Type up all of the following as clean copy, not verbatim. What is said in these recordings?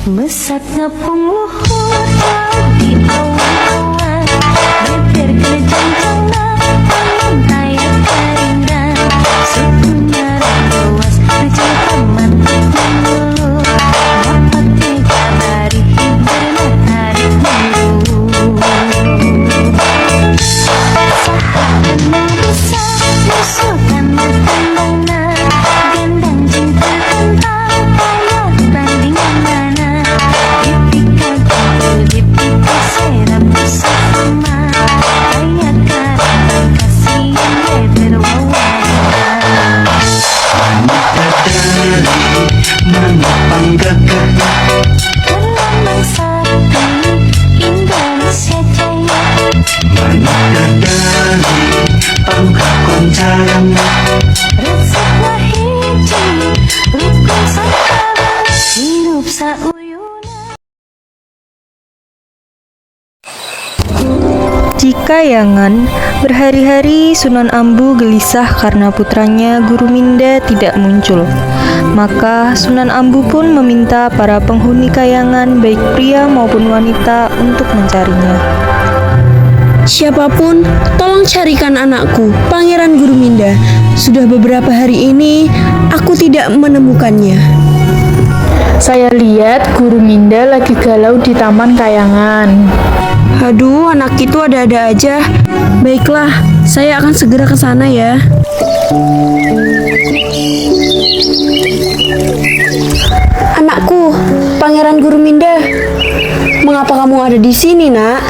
Mesat ngepung luhur di awan-awan, beber kejanjana menaya keringan, sukunya luas kecil teman dulu, dapat dikabari bermatahari biru. Sahabat bisa musuhkan bertandana, gendang cinta tentang ayo bandingan mana. Dipika gitu, dipika serap bersama, ayat kata kasih yang berwawasan. Menopang gagah Gelombang sakti Indonesia Jaya, dari panggah koncaran resepna hiji rukun sakawan, hirup sauyuna. Di Kayangan, berhari-hari Sunan Ambu gelisah karena putranya Guru Minda tidak muncul. Maka Sunan Ambu pun meminta para penghuni Kayangan, baik pria maupun wanita, untuk mencarinya. Siapapun, tolong carikan anakku, Pangeran Guru Minda. Sudah beberapa hari ini, aku tidak menemukannya. Saya lihat Guru Minda lagi galau di Taman Kayangan. Aduh, anak itu ada-ada aja. Baiklah, saya akan segera ke sana ya. Anakku, Pangeran Guru Minda. Mengapa kamu ada di sini, Nak?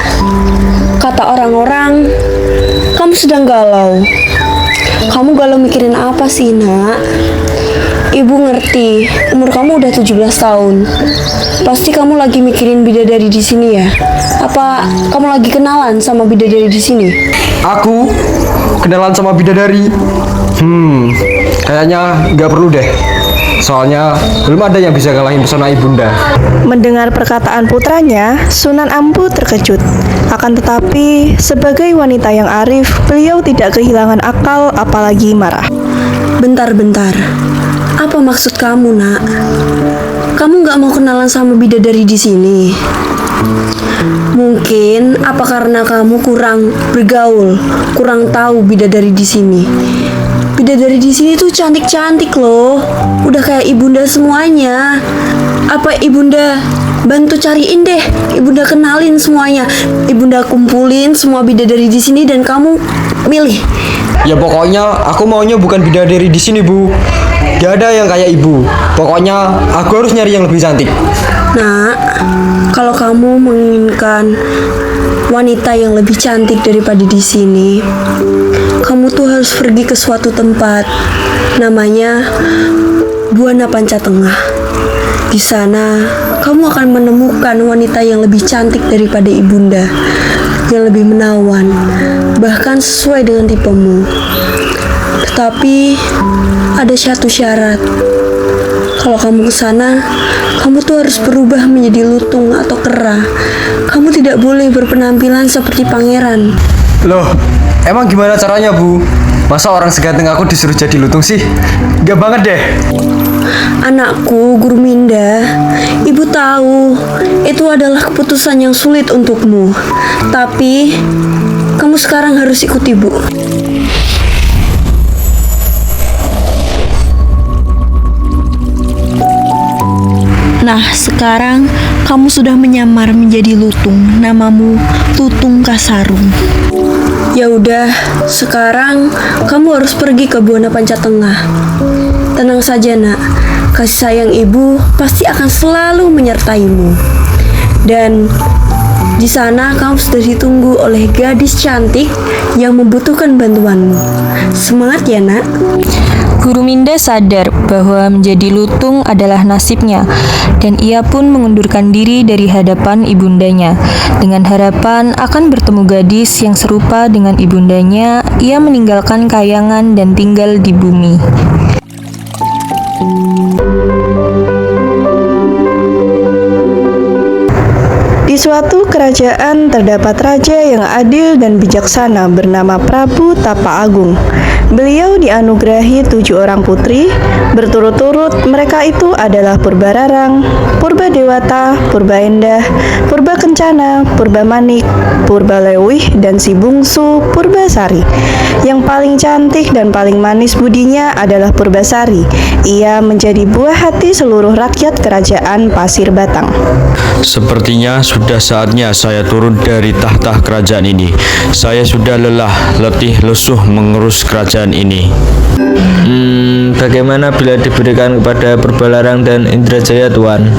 Kata orang-orang, kamu sedang galau. Kamu galau mikirin apa sih, Nak? Ibu ngerti, umur kamu udah 17 tahun. Pasti kamu lagi mikirin bidadari di sini ya? Apa kamu lagi kenalan sama bidadari di sini? Aku kenalan sama bidadari. Kayaknya nggak perlu deh. Soalnya belum ada yang bisa ngalahin pesona ibunda. Mendengar perkataan putranya, Sunan Ambu terkejut. Akan tetapi, sebagai wanita yang arif, beliau tidak kehilangan akal apalagi marah. Bentar-bentar. Apa maksud kamu, Nak? Kamu nggak mau kenalan sama bidadari di sini? Mungkin apa karena kamu kurang bergaul, kurang tahu bidadari di sini? Bidadari di sini tuh cantik-cantik loh, udah kayak ibunda semuanya. Apa ibunda bantu cariin deh, ibunda kenalin semuanya, ibunda kumpulin semua bidadari di sini dan kamu milih. Ya pokoknya aku maunya bukan bidadari di sini, Bu. Gak ada yang kayak ibu. Pokoknya aku harus nyari yang lebih cantik. Nak, kalau kamu menginginkan wanita yang lebih cantik daripada di sini, kamu tuh harus pergi ke suatu tempat, namanya Buana Panca Tengah. Di sana, kamu akan menemukan wanita yang lebih cantik daripada ibunda, yang lebih menawan, bahkan sesuai dengan tipemu. Tetapi ada satu syarat. Kalau kamu ke sana, kamu tuh harus berubah menjadi lutung atau kera. Kamu tidak boleh berpenampilan seperti pangeran. Loh, emang gimana caranya, Bu? Masa orang seganteng aku disuruh jadi lutung sih? Gak banget deh. Anakku, Guru Minda, ibu tahu itu adalah keputusan yang sulit untukmu. Tapi kamu sekarang harus ikut ibu. Nah, sekarang kamu sudah menyamar menjadi lutung. Namamu Tutung Kasarung. Ya udah, sekarang kamu harus pergi ke Buana Panca Tengah. Tenang saja, Nak. Kasih sayang ibu pasti akan selalu menyertaimu. Dan di sana kamu sudah ditunggu oleh gadis cantik yang membutuhkan bantuanmu. Semangat ya, Nak. Guru Minda sadar bahwa menjadi lutung adalah nasibnya, dan ia pun mengundurkan diri dari hadapan ibundanya. Dengan harapan akan bertemu gadis yang serupa dengan ibundanya, ia meninggalkan Kayangan dan tinggal di bumi. Di suatu kerajaan terdapat raja yang adil dan bijaksana bernama Prabu Tapa Agung. Beliau dianugerahi 7 orang putri, berturut-turut mereka itu adalah Purbararang, Purba Dewata, Purba Endah, Purba Kencana, Purba Manik, Purba Lewih, dan si bungsu Purbasari. Yang paling cantik dan paling manis budinya adalah Purbasari. Ia menjadi buah hati seluruh rakyat kerajaan Pasir Batang. Sepertinya sudah saatnya saya turun dari tahta kerajaan ini. Saya sudah lelah, letih, lesuh mengurus kerajaan ini. Bagaimana bila diberikan kepada Purbalarang dan Indrajaya, Tuan?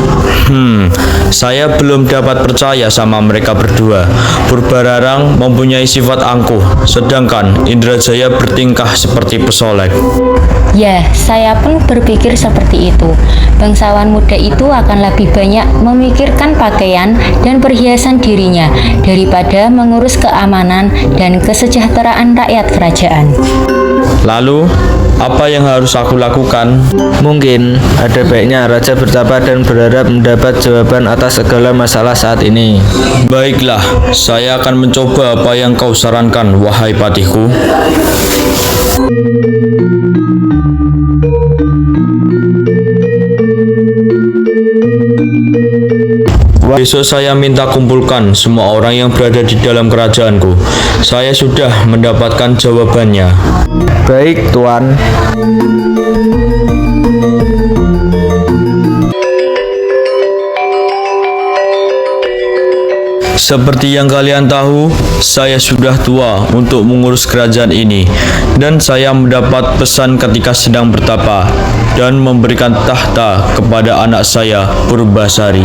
Saya belum dapat percaya sama mereka berdua. Purbararang mempunyai sifat angkuh, sedangkan Indrajaya bertingkah seperti pesolek. Ya, saya pun berpikir seperti itu. Bangsawan muda itu akan lebih banyak memikirkan pakaian dan perhiasan dirinya daripada mengurus keamanan dan kesejahteraan rakyat kerajaan. Lalu, apa yang harus aku lakukan? Mungkin ada baiknya Raja bertapa dan berharap mendapat jawaban atas segala masalah saat ini. Baiklah, saya akan mencoba apa yang kau sarankan, wahai patihku. Besok saya minta kumpulkan semua orang yang berada di dalam kerajaanku. Saya sudah mendapatkan jawabannya. Baik, Tuan. Seperti yang kalian tahu, saya sudah tua untuk mengurus kerajaan ini, dan saya mendapat pesan ketika sedang bertapa dan memberikan tahta kepada anak saya, Purbasari.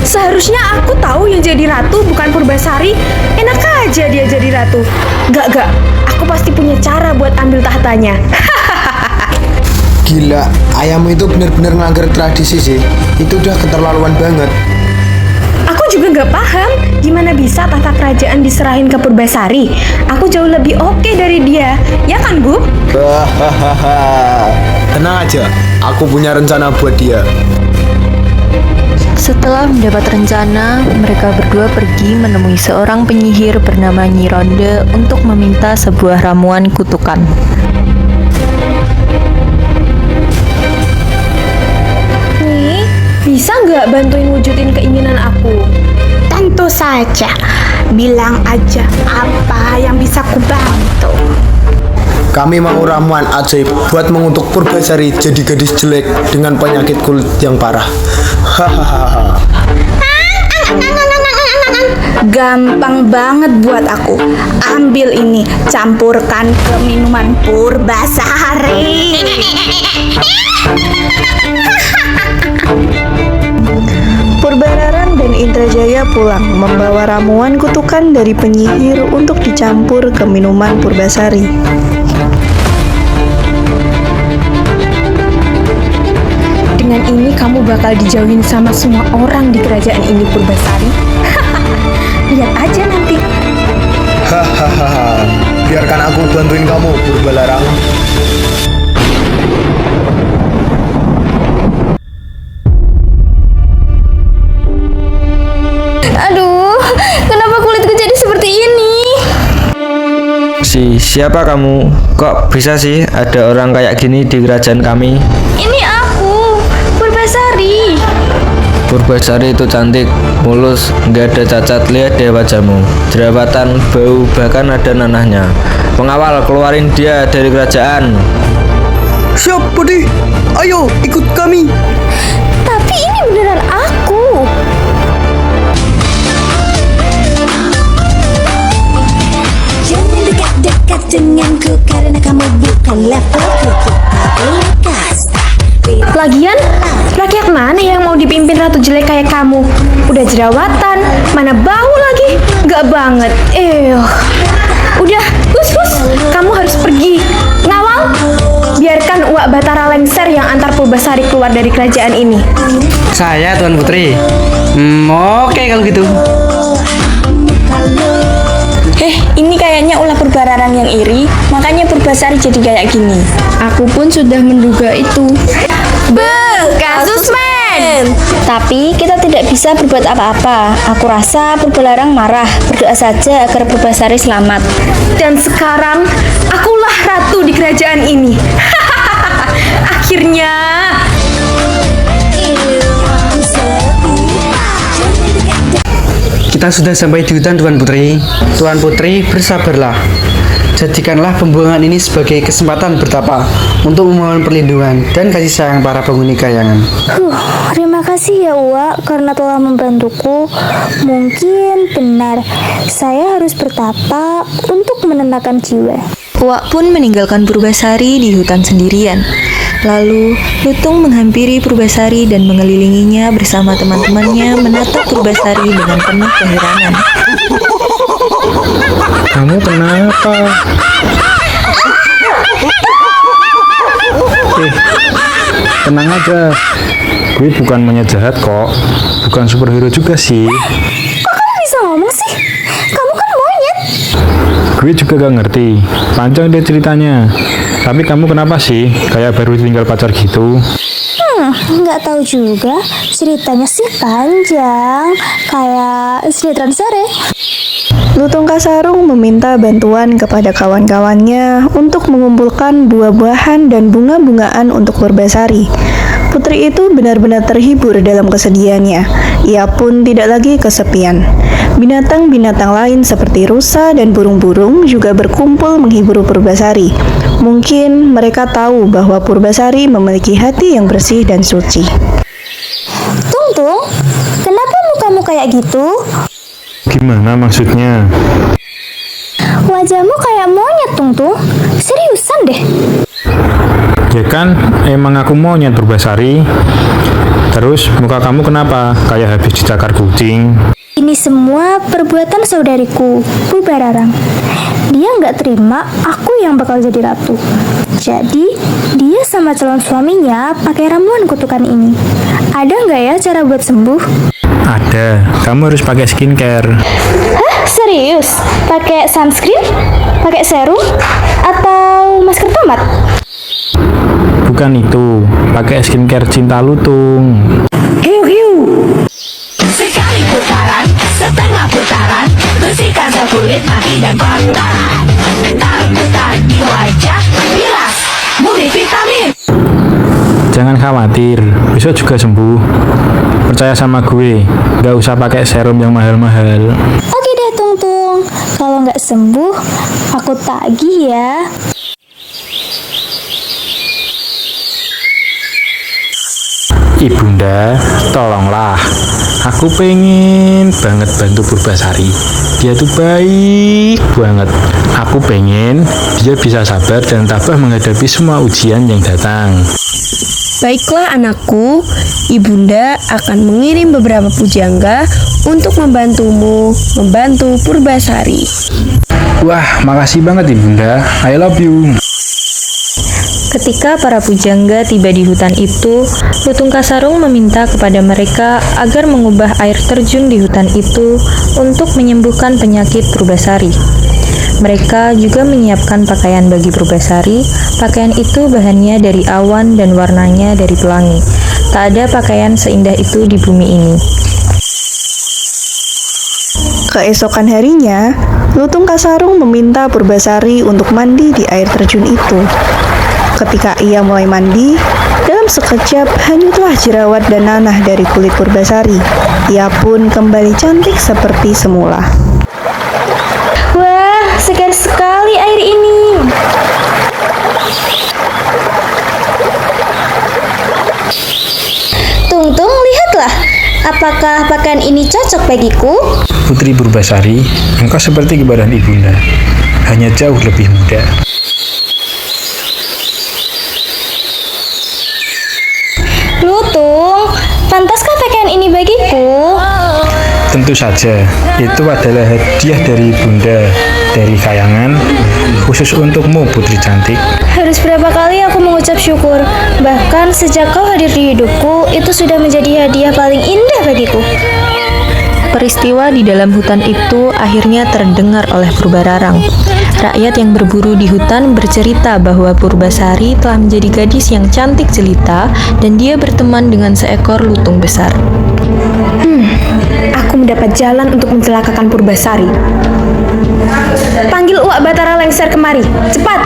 Seharusnya aku tahu yang jadi ratu bukan Purbasari. Enak aja dia jadi ratu. Gak. Aku pasti punya cara buat ambil tahtanya. Gila, ayammu itu benar-benar ngelanggar tradisi sih. Itu udah keterlaluan banget. Aku juga gak paham gimana bisa tahta kerajaan diserahin ke Purbasari. Aku jauh lebih oke dari dia. Ya kan, Bu? Tenang aja, aku punya rencana buat dia. Setelah mendapat rencana, mereka berdua pergi menemui seorang penyihir bernama Nyi Ronde untuk meminta sebuah ramuan kutukan. Nih, bisa nggak bantuin wujudin keinginan aku? Tentu saja. Bilang aja apa yang bisa kubantu. Kami mau ramuan ajaib buat mengutuk Purbasari jadi gadis jelek dengan penyakit kulit yang parah. Hahaha. Gampang banget buat aku. Ambil ini, campurkan ke minuman Purbasari. Purbararang dan Indrajaya pulang membawa ramuan kutukan dari penyihir untuk dicampur ke minuman Purbasari. Dengan ini kamu bakal dijauhin sama semua orang di kerajaan ini, Purbasari. Lihat aja nanti. Hahaha. Biarkan aku bantuin kamu, Purbalarang. Aduh, kenapa kulitku jadi seperti ini? Siapa kamu? Kok bisa sih ada orang kayak gini di kerajaan kami? Ini aku, Purbasari. Purbasari itu cantik, mulus, nggak ada cacat. Lihat deh wajahmu, jerawatan, bau, bahkan ada nanahnya. Pengawal, keluarin dia dari kerajaan. Siap, Budi. Ayo, ikut kami. Tapi ini beneran aku. Jangan dekat-dekat denganku karena kamu bukanlah pokokku. Lekas. Lagian, rakyat mana yang mau dipimpin ratu jelek kayak kamu? Udah jerawatan, mana bau lagi? Gak banget. Udah, hus, kamu harus pergi. Ngawal, biarkan Uak Batara lengser yang antar Purbasari keluar dari kerajaan ini. Saya, Tuan Putri. Oke kalau gitu. Ini kayaknya ulah Purbararang yang iri. Makanya Purbasari jadi kayak gini. Aku pun sudah menduga itu. Kasus men. Tapi kita tidak bisa berbuat apa-apa. Aku rasa Purbalarang marah. Berdoa saja agar Purbasari selamat. Dan sekarang akulah ratu di kerajaan ini. Akhirnya. Kita sudah sampai di hutan, Tuan Putri. Tuan Putri, bersabarlah. Jadikanlah pembuangan ini sebagai kesempatan bertapa untuk memohon perlindungan dan kasih sayang para penghuni kayangan. Terima kasih ya Uwa karena telah membantuku. Mungkin benar, saya harus bertapa untuk menenangkan jiwa. Uwak pun meninggalkan Purbasari di hutan sendirian. Lalu, Lutung menghampiri Purbasari dan mengelilinginya bersama teman-temannya menatap Purbasari dengan penuh keheranan. Kamu kenapa? Tenang aja. Gue bukan monyet jahat kok. Bukan superhero juga sih. Kok kamu bisa ngomong sih? Kamu kan monyet. Gue juga gak ngerti. Panjang deh ceritanya. Tapi kamu kenapa sih? Kayak baru tinggal pacar gitu. Nggak tahu juga. Ceritanya sih panjang. Kayak sinetron sore. Lutung Kasarung meminta bantuan kepada kawan-kawannya untuk mengumpulkan buah-buahan dan bunga-bungaan untuk Purbasari. Putri itu benar-benar terhibur dalam kesedihannya. Ia pun tidak lagi kesepian. Binatang-binatang lain seperti rusa dan burung-burung juga berkumpul menghibur Purbasari. Mungkin mereka tahu bahwa Purbasari memiliki hati yang bersih dan suci. Tung, kenapa mukamu kayak gitu? Gimana maksudnya? Wajahmu kayak monyet, Tung. Seriusan deh. Ya kan, emang aku monyet Purbasari. Terus muka kamu kenapa? Kayak habis dicakar kucing. Ini semua perbuatan saudariku, Purbalarang. Dia nggak terima aku yang bakal jadi ratu. Jadi, dia sama calon suaminya pakai ramuan kutukan ini. Ada nggak ya cara buat sembuh? Ada, kamu harus pakai skincare. Hah? Serius? Pakai sunscreen? Pakai serum? Atau masker tomat? Bukan itu, pakai skincare cinta Lutung. Sekali putaran, setengah putaran, bersihkan kulit mati dan kotoran. Bentar di wajah, bilas, multivitamin. Jangan khawatir, besok juga sembuh. Percaya sama gue, gak usah pakai serum yang mahal-mahal. Oke deh, Tung. Kalau nggak sembuh, aku tagih ya. Ibunda, tolonglah. Aku pengen banget bantu Purbasari. Dia tuh baik banget. Aku pengen dia bisa sabar dan tabah menghadapi semua ujian yang datang. Baiklah anakku, Ibunda akan mengirim beberapa pujangga untuk membantumu membantu Purbasari. Wah, makasih banget Ibunda. I love you. Ketika para pujangga tiba di hutan itu, Lutung Kasarung meminta kepada mereka agar mengubah air terjun di hutan itu untuk menyembuhkan penyakit Purbasari. Mereka juga menyiapkan pakaian bagi Purbasari. Pakaian itu bahannya dari awan dan warnanya dari pelangi. Tak ada pakaian seindah itu di bumi ini. Keesokan harinya, Lutung Kasarung meminta Purbasari untuk mandi di air terjun itu. Ketika ia mulai mandi, dalam sekejap hanyutlah jerawat dan nanah dari kulit Purbasari. Ia pun kembali cantik seperti semula. Wah, segar sekali air ini. Tung, lihatlah. Apakah pakaian ini cocok bagiku? Putri Purbasari, engkau seperti kebadan ibunda, hanya jauh lebih muda. Lutung, pantaskah pakaian ini bagiku? Tentu saja, itu adalah hadiah dari Bunda, dari kayangan, khusus untukmu Putri cantik. Harus berapa kali aku mengucap syukur. Bahkan sejak kau hadir di hidupku, itu sudah menjadi hadiah paling indah bagiku. Peristiwa di dalam hutan itu akhirnya terdengar oleh Purbararang. Rakyat yang berburu di hutan bercerita bahwa Purbasari telah menjadi gadis yang cantik jelita dan dia berteman dengan seekor lutung besar. Aku mendapat jalan untuk mencelakakan Purbasari. Panggil Uak Batara Lengser kemari, cepat!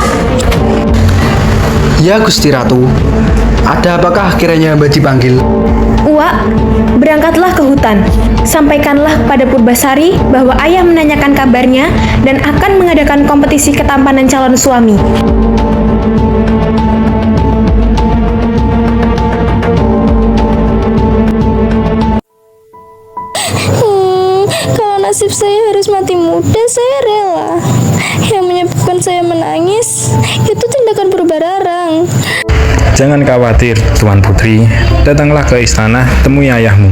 Ya Gusti Ratu, ada apakah kiranya Mbak dipanggil? Uak, berangkatlah ke hutan. Sampaikanlah pada Purbasari bahwa ayah menanyakan kabarnya dan akan mengadakan kompetisi ketampanan calon suami. Kalau nasib saya harus mati muda, saya rela. Yang menyebabkan saya menangis itu tindakan Purbararang. Jangan khawatir, Tuan Putri. Datanglah ke istana, temui ayahmu.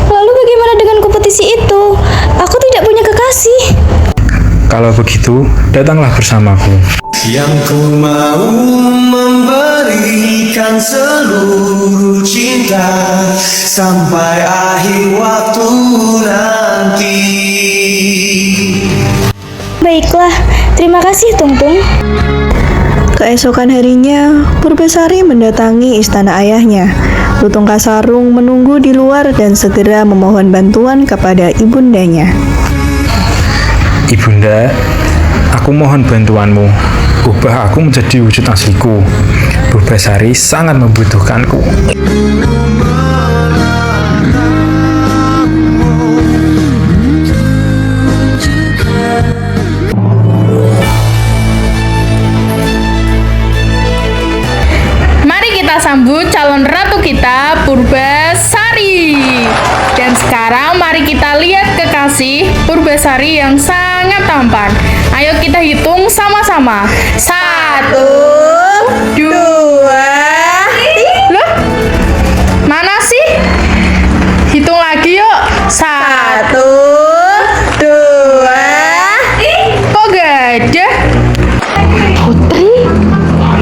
Lalu bagaimana dengan kompetisi itu? Aku tidak punya kekasih. Kalau begitu, datanglah bersamaku. Yang ku mau memberikan seluruh cinta sampai akhir waktu nanti. Baiklah, terima kasih Tungtung. Keesokan harinya, Purbasari mendatangi istana ayahnya. Lutung Kasarung menunggu di luar dan segera memohon bantuan kepada ibundanya. Ibunda, aku mohon bantuanmu. Ubah aku menjadi wujud asliku. Purbasari sangat membutuhkanku. Mari kita sambut calon ratu kita, Purbasari. Dan sekarang mari kita lihat kekasih Purbasari yang sangat tampan. Ayo kita hitung sama-sama. 1, 2, loh? Mana sih? Hitung lagi yuk. 1, 2, kok gak ada? Putri,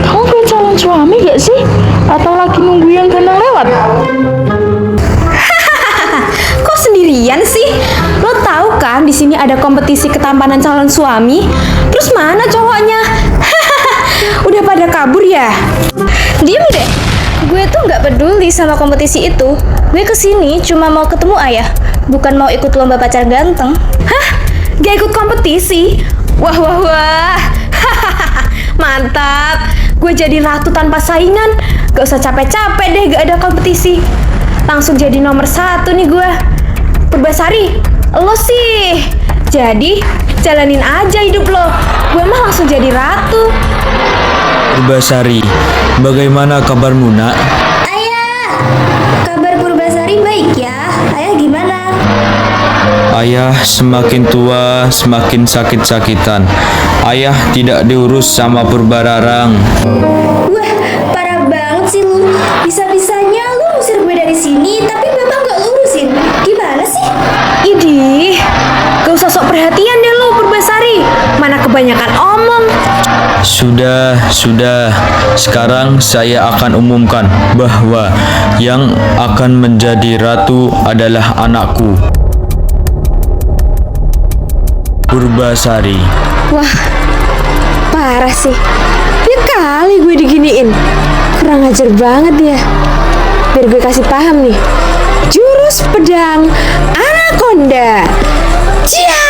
kamu punya calon suami gak sih? Atau lagi nunggu yang ganteng lewat? Kok sendirian sih? Lo tahu kan di sini ada kompetisi ketampanan calon suami? Terus mana cowoknya? Udah pada kabur ya? Diam deh. Gue tuh nggak peduli sama kompetisi itu. Gue kesini cuma mau ketemu ayah, bukan mau ikut lomba pacar ganteng. Hah? Gak ikut kompetisi? Wah wah wah. Mantap. Gue jadi ratu tanpa saingan. Gak usah capek-capek deh gak ada kompetisi. Langsung jadi nomor 1 nih gue. Purbasari, lo sih. Jadi jalanin aja hidup lo. Gue mah langsung jadi ratu. Purbasari, bagaimana kabarmu, Nak? Ayah, kabar Purbasari baik ya. Ayah gimana? Ayah semakin tua, semakin sakit-sakitan. Ayah tidak diurus sama Purbararang. Wah, parah banget sih lu. Bisa-bisanya lu ngusir gue dari sini, tapi bapak nggak lurusin. Gimana sih? Idih, gak usah sok perhatian deh lu Purbasari. Mana kebanyakan omong. Sudah. Sekarang saya akan umumkan bahwa yang akan menjadi ratu adalah anakku, Purbasari. Wah, parah sih. Ya kali gue diginiin. Kurang ajar banget ya. Biar gue kasih paham nih. Jurus pedang Anaconda. Cia!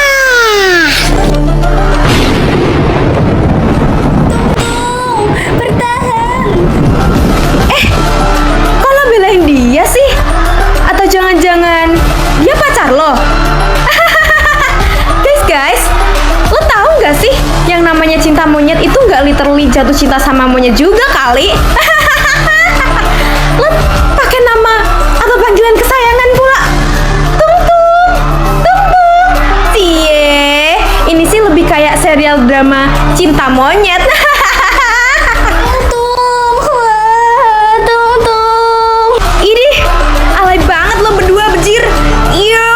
Bertahan. Kok lo belain dia sih? Atau jangan-jangan dia pacar lo? Guys, lo tahu nggak sih yang namanya cinta monyet itu nggak literally jatuh cinta sama monyet juga kali? Lo pakai nama atau panggilan kesayangan pula? Tung. Cie, ini sih lebih kayak serial drama cinta monyet. Tung. Idih, alay banget lo berdua bejir. Iyo.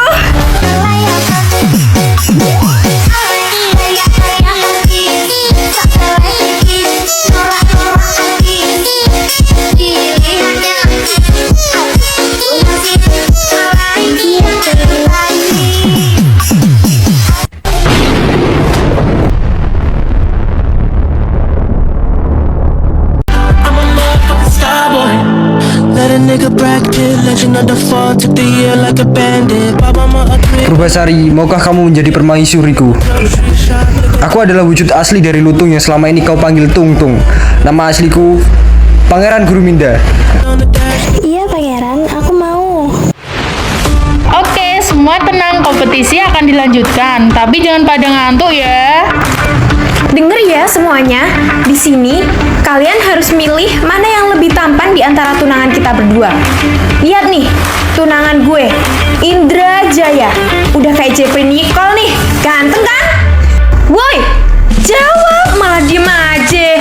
mama took the year like a bandit. Baba mama agree. Purbasari, maukah kamu menjadi permaisuriku? Aku adalah wujud asli dari lutung yang selama ini kau panggil Tung Tung. Nama asliku Pangeran Guruminda. Iya pangeran, aku mau. Oke, semua tenang, kompetisi akan dilanjutkan. Tapi jangan pada ngantuk ya. Dengar ya semuanya, di sini kalian harus milih mana yang lebih tampan di antara tunangan kita berdua. Lihat nih, tunangan gue, Indra Jaya. Udah kayak Jeffrey Nicole nih, ganteng kan? Woi, jawab malah diem aja.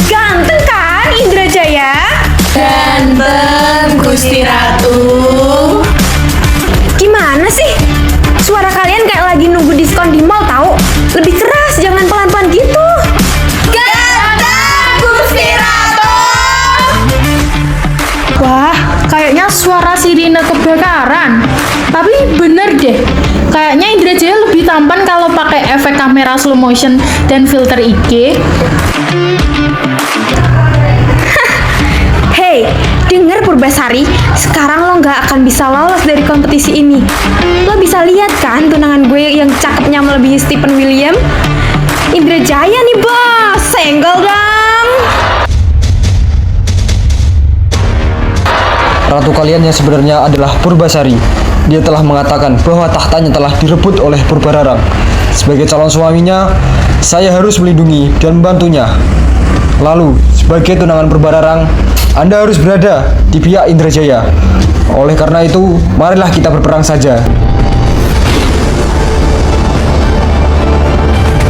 Ganteng kan Indra Jaya? Ganteng Gusti Ratu. Gimana sih? Suara kalian kayak lagi nunggu diskon di mall tahu? Lebih keras, jangan pelan-pelan gitu. Ganteng Gusti Ratu. Wah, kayaknya suara sirine kebakaran. Tapi bener deh, kayaknya Indra Jaya lebih tampan kalau pakai efek kamera slow motion dan filter IG. Hey, denger Purbasari, sekarang lo nggak akan bisa lolos dari kompetisi ini. Lo bisa lihat kan tunangan gue yang cakepnya melebihi Stephen William? Indra Jaya nih bos, senggol dong. Ratu kalian yang sebenarnya adalah Purbasari. Dia telah mengatakan bahwa tahtanya telah direbut oleh Purbararang. Sebagai calon suaminya, saya harus melindungi dan membantunya. Lalu, sebagai tunangan Purbararang, Anda harus berada di pihak Indrajaya. Oleh karena itu, marilah kita berperang saja.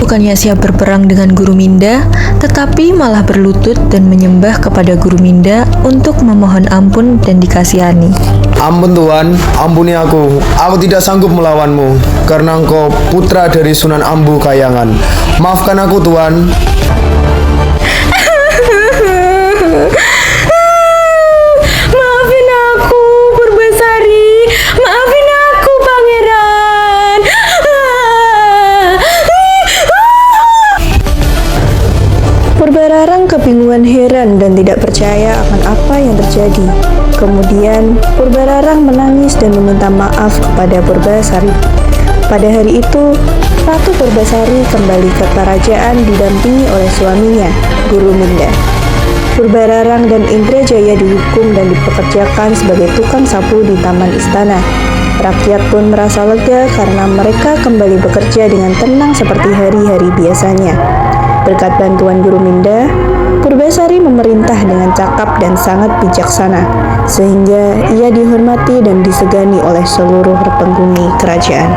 Bukannya siap berperang dengan Guruminda, tetapi malah berlutut dan menyembah kepada Guruminda untuk memohon ampun dan dikasihani. Ampun Tuan, ampuni aku. Aku tidak sanggup melawanmu, karena engkau putra dari Sunan Ambu Kayangan. Maafkan aku Tuan. Maafin aku, Purbasari. Maafin aku, Pangeran. Purbararang kebingungan, heran, dan tidak percaya akan apa yang terjadi. Kemudian, Purbararang menangis dan meminta maaf kepada Purbasari. Pada hari itu, Ratu Purbasari kembali ke kerajaan didampingi oleh suaminya, Guruminda. Purbararang dan Indrajaya dihukum dan dipekerjakan sebagai tukang sapu di taman istana. Rakyat pun merasa lega karena mereka kembali bekerja dengan tenang seperti hari-hari biasanya. Berkat bantuan Guruminda, Purbasari memerintah dengan cakap dan sangat bijaksana, sehingga ia dihormati dan disegani oleh seluruh penghuni kerajaan.